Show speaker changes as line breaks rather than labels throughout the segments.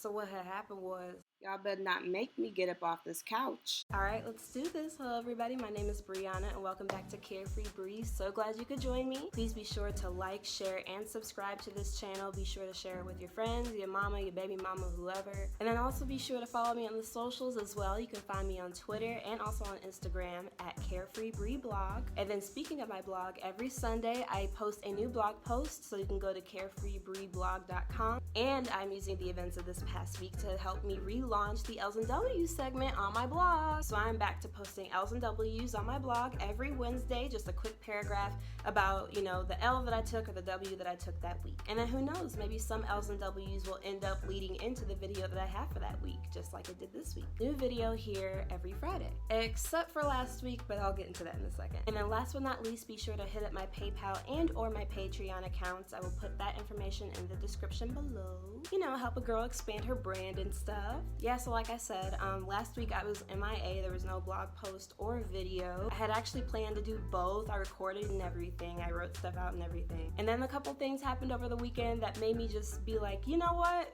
So what had happened was, y'all better not make me get up off this couch. All right, let's do this. Hello everybody, my name is Brianna and welcome back to Carefree Bree. So glad you could join me. Please be sure to like, share, and subscribe to this channel. Be sure to share it with your friends, your mama, your baby mama, whoever. And then also be sure to follow me on the socials as well. You can find me on Twitter and also on Instagram at Carefree Bree Blog. And then speaking of my blog, every Sunday I post a new blog post, so you can go to carefreebreeblog.com. And I'm using the events of this past week to help me relaunch the L's and W's segment on my blog. So I'm back to posting L's and W's on my blog every Wednesday, just a quick paragraph about, the L that I took or the W that I took that week. And then who knows, maybe some L's and W's will end up leading into the video that I have for that week, just like it did this week. New video here every Friday, except for last week, but I'll get into that in a second. And then last but not least, be sure to hit up my PayPal and or my Patreon accounts. I will put that information in the description below. Help a girl expand her brand and stuff. Yeah, so like I said, last week I was MIA. There was no blog post or video. I had actually planned to do both. I recorded and everything. I wrote stuff out and everything. And then a couple things happened over the weekend that made me just be like, you know what?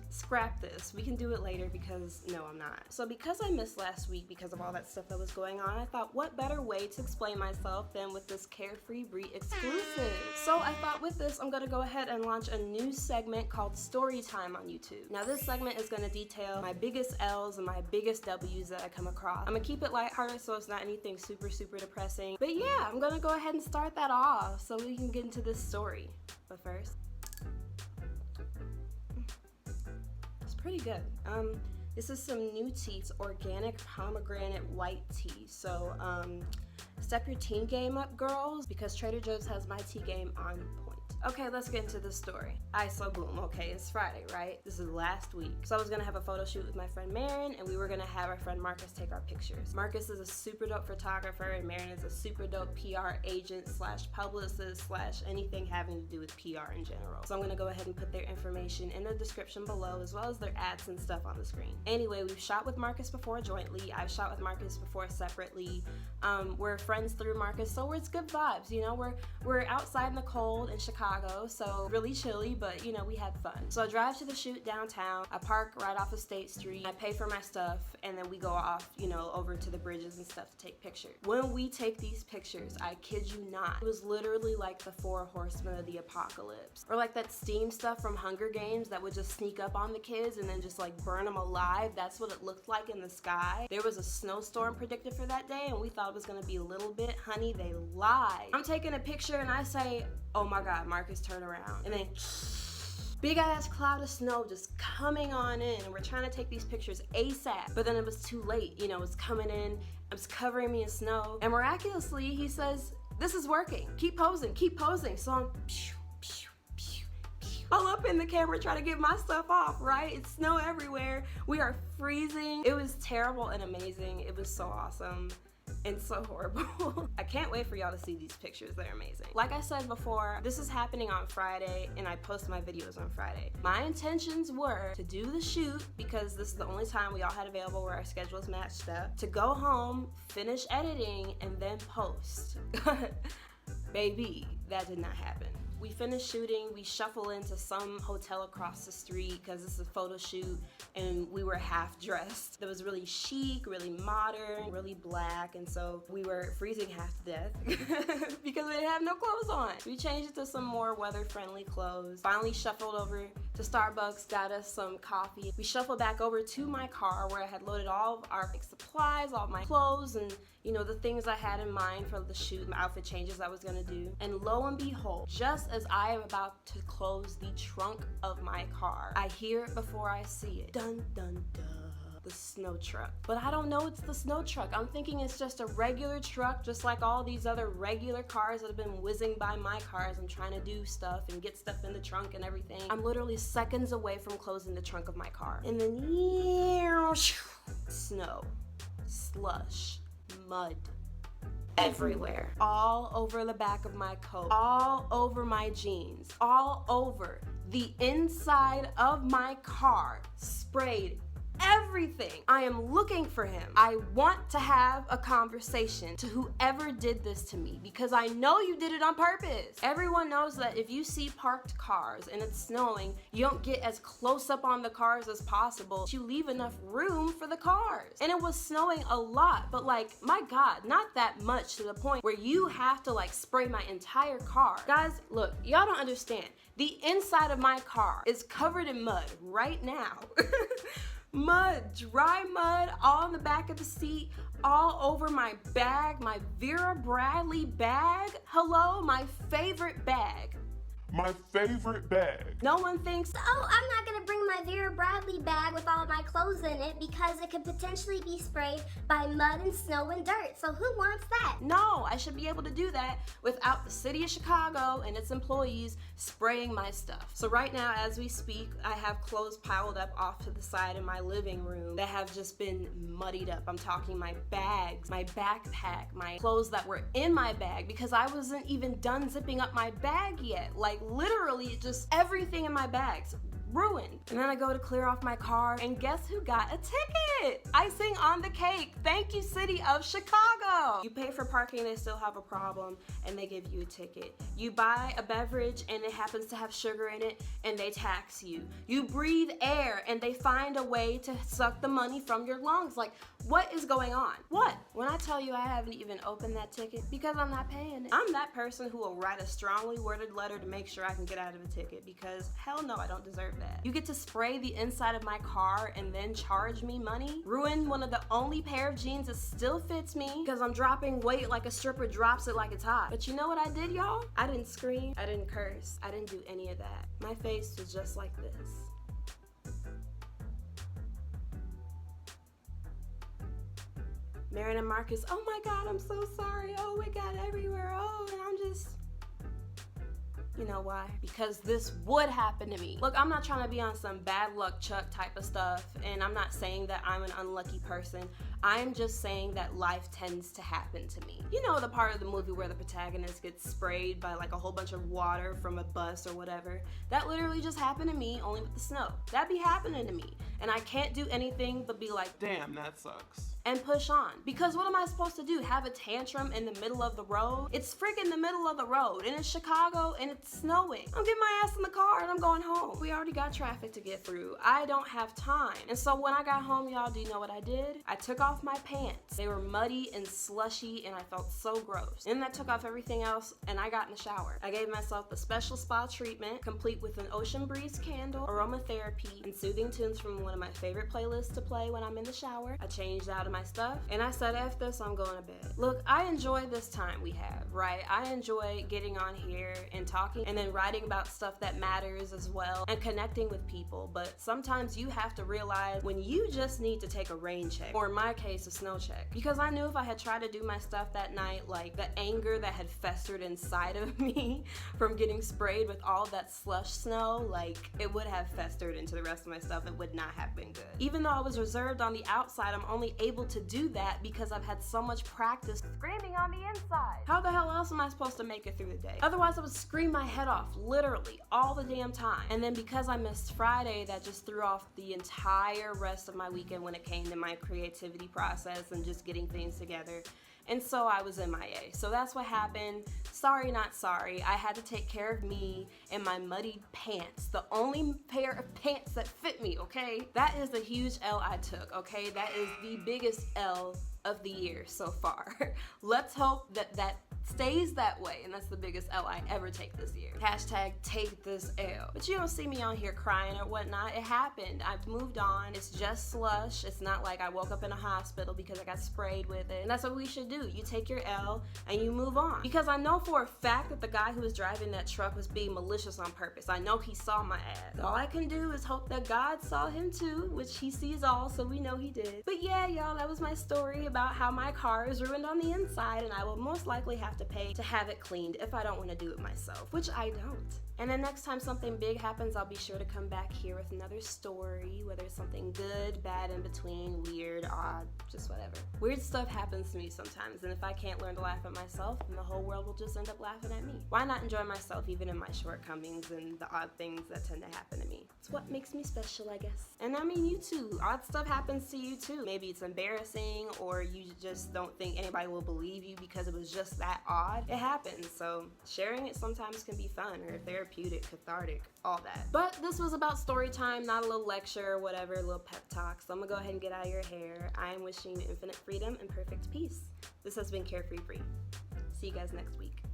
Scrap this. We can do it later because no, I'm not. So because I missed last week because of all that stuff that was going on, I thought what better way to explain myself than with this Carefree Bree exclusive. So I thought with this, I'm gonna go ahead and launch a new segment called Story Time on YouTube. Now this segment is gonna detail my biggest L's and my biggest W's that I come across. I'm gonna keep it lighthearted so it's not anything super depressing. But yeah, I'm gonna go ahead and start that off so we can get into this story. But first, pretty good. This is some new tea. It's organic pomegranate white tea. So step your tea game up, girls, because Trader Joe's has my tea game on point. Okay, let's get into the story. So boom, okay, it's Friday, right? This is last week. So I was gonna have a photo shoot with my friend Maren, and we were gonna have our friend Marcus take our pictures. Marcus is a super dope photographer, and Maren is a super dope PR agent slash publicist slash anything having to do with PR in general. So I'm gonna go ahead and put their information in the description below, as well as their ads and stuff on the screen. Anyway, we've shot with Marcus before jointly. I've shot with Marcus before separately. We're friends through Marcus, so it's good vibes, We're outside in the cold in Chicago, so really chilly, but we had fun. So I drive to the shoot downtown, I park right off of State Street, I pay for my stuff, and then we go off, over to the bridges and stuff to take pictures. When we take these pictures, I kid you not, it was literally like the 4 horsemen of the apocalypse. Or like that steam stuff from Hunger Games that would just sneak up on the kids and then just like burn them alive. That's what it looked like in the sky. There was a snowstorm predicted for that day, and we thought it was gonna be a little bit. Honey, they lied. I'm taking a picture and I say, oh my God, Marcus, turn around. And then big ass cloud of snow just coming on in, and we're trying to take these pictures ASAP, but then it was too late. It's coming in, it's covering me in snow, and miraculously he says, this is working, keep posing. So I'm all up in the camera trying to get my stuff off, right? It's snow everywhere, we are freezing. It was terrible and amazing. It was so awesome and so horrible. I can't wait for y'all to see these pictures. They're amazing. Like I said before, this is happening on Friday, and I post my videos on Friday. My intentions were to do the shoot, because this is the only time we all had available where our schedules matched up, to go home, finish editing, and then post. Baby, that did not happen. We finished shooting, we shuffle into some hotel across the street because this is a photo shoot, and we were half dressed. It was really chic, really modern, really black, and so we were freezing half to death because we didn't have no clothes on. We changed it to some more weather-friendly clothes. Finally shuffled over to Starbucks, got us some coffee. We shuffled back over to my car where I had loaded all of our supplies, all my clothes, and the things I had in mind for the shoot, my outfit changes I was gonna do. And lo and behold, just as I am about to close the trunk of my car, I hear it before I see it. Dun, dun, dun. The snow truck. But I don't know it's the snow truck. I'm thinking it's just a regular truck, just like all these other regular cars that have been whizzing by my car as I'm trying to do stuff and get stuff in the trunk and everything. I'm literally seconds away from closing the trunk of my car. And then snow, slush, mud everywhere. All over the back of my coat, all over my jeans, all over the inside of my car, sprayed everything. I am looking for him. I want to have a conversation to whoever did this to me because I know you did it on purpose. Everyone knows that if you see parked cars and it's snowing, you don't get as close up on the cars as possible. You leave enough room for the cars. And it was snowing a lot, but like, my God, not that much to the point where you have to like spray my entire car. Guys, look, y'all don't understand. The inside of my car is covered in mud right now. Mud, dry mud, all in the back of the seat, all over my bag, my Vera Bradley bag. Hello, my favorite bag.
My favorite bag.
No one thinks,
oh, I'm not gonna bring my Vera Bradley bag with all of my clothes in it because it could potentially be sprayed by mud and snow and dirt. So who wants that?
no, I should be able to do that without the city of Chicago and its employees spraying my stuff. So right now, as we speak, I have clothes piled up off to the side in my living room that have just been muddied up. I'm talking my bags, my backpack, my clothes that were in my bag because I wasn't even done zipping up my bag yet. Like literally just everything in my bags ruined. And then I go to clear off my car and guess who got a ticket? Icing on the cake. Thank you, city of Chicago. You pay for parking, they still have a problem and they give you a ticket. You buy a beverage and it happens to have sugar in it and they tax you. You breathe air and they find a way to suck the money from your lungs. Like, what is going on? What? When I tell you I haven't even opened that ticket because I'm not paying it. I'm that person who will write a strongly worded letter to make sure I can get out of a ticket because hell no, I don't deserve that. You get to spray the inside of my car and then charge me money? Ruin one of the only pair of jeans that still fits me because I'm dropping weight like a stripper drops it like it's hot. But you know what I did, y'all? I didn't scream, I didn't curse, I didn't do any of that. My face was just like this. Maren and Marcus, oh my God, I'm so sorry. Oh, it got everywhere. Oh, and I'm just... You know why? Because this would happen to me. Look, I'm not trying to be on some bad luck Chuck type of stuff, and I'm not saying that I'm an unlucky person. I'm just saying that life tends to happen to me. You know the part of the movie where the protagonist gets sprayed by like a whole bunch of water from a bus or whatever? That literally just happened to me, only with the snow. That be happening to me, and I can't do anything but be like,
damn, that sucks.
And push on. Because what am I supposed to do? Have a tantrum in the middle of the road? It's freaking the middle of the road and it's Chicago and it's snowing. I'm getting my ass in the car and I'm going home. We already got traffic to get through. I don't have time. And so when I got home, y'all, do you know what I did? I took off my pants. They were muddy and slushy and I felt so gross. Then I took off everything else and I got in the shower. I gave myself the special spa treatment, complete with an ocean breeze candle, aromatherapy, and soothing tunes from one of my favorite playlists to play when I'm in the shower. I changed out of my stuff and I said, F this, I'm going to bed. Look, I enjoy this time we have, right? I enjoy getting on here and talking and then writing about stuff that matters as well and connecting with people. But sometimes you have to realize when you just need to take a rain check, or in my case, a snow check. Because I knew if I had tried to do my stuff that night, like the anger that had festered inside of me from getting sprayed with all that slush snow, like it would have festered into the rest of my stuff. It would not have been good. Even though I was reserved on the outside, I'm only able to do that because I've had so much practice screaming on the inside. How the hell else am I supposed to make it through the day? Otherwise I would scream my head off literally all the damn time. And then because I missed Friday, that just threw off the entire rest of my weekend when it came to my creativity process and just getting things together. And so I was MIA. So that's what happened. Sorry, not sorry. I had to take care of me and my muddy pants. The only pair of pants that fit me, okay? That is a huge L I took, okay? That is the biggest L of the year so far. Let's hope that that stays that way, and that's the biggest L I ever take this year. Hashtag take this L. But you don't see me on here crying or whatnot. It happened. I've moved on. It's just slush. It's not like I woke up in a hospital because I got sprayed with it. And that's what we should do. You take your L and you move on. Because I know for a fact that the guy who was driving that truck was being malicious on purpose. I know he saw my ass. All I can do is hope that God saw him too, which he sees all, so we know he did. But yeah, y'all, that was my story about how my car is ruined on the inside and I will most likely have have to pay to have it cleaned if I don't want to do it myself, which I don't. And then next time something big happens, I'll be sure to come back here with another story, whether it's something good, bad, in between, weird, odd, just whatever. Weird stuff happens to me sometimes, and if I can't learn to laugh at myself, then the whole world will just end up laughing at me. Why not enjoy myself even in my shortcomings and the odd things that tend to happen to me? It's what makes me special, I guess. And I mean, you too. Odd stuff happens to you too. Maybe it's embarrassing, or you just don't think anybody will believe you because it was just that odd. It happens, so sharing it sometimes can be fun, or therapeutic, cathartic, all that. But this was about story time, not a little lecture or whatever, a little pep talk. So I'm gonna go ahead and get out of your hair. I am wishing you infinite freedom and perfect peace. This has been Carefree Bree. See you guys next week.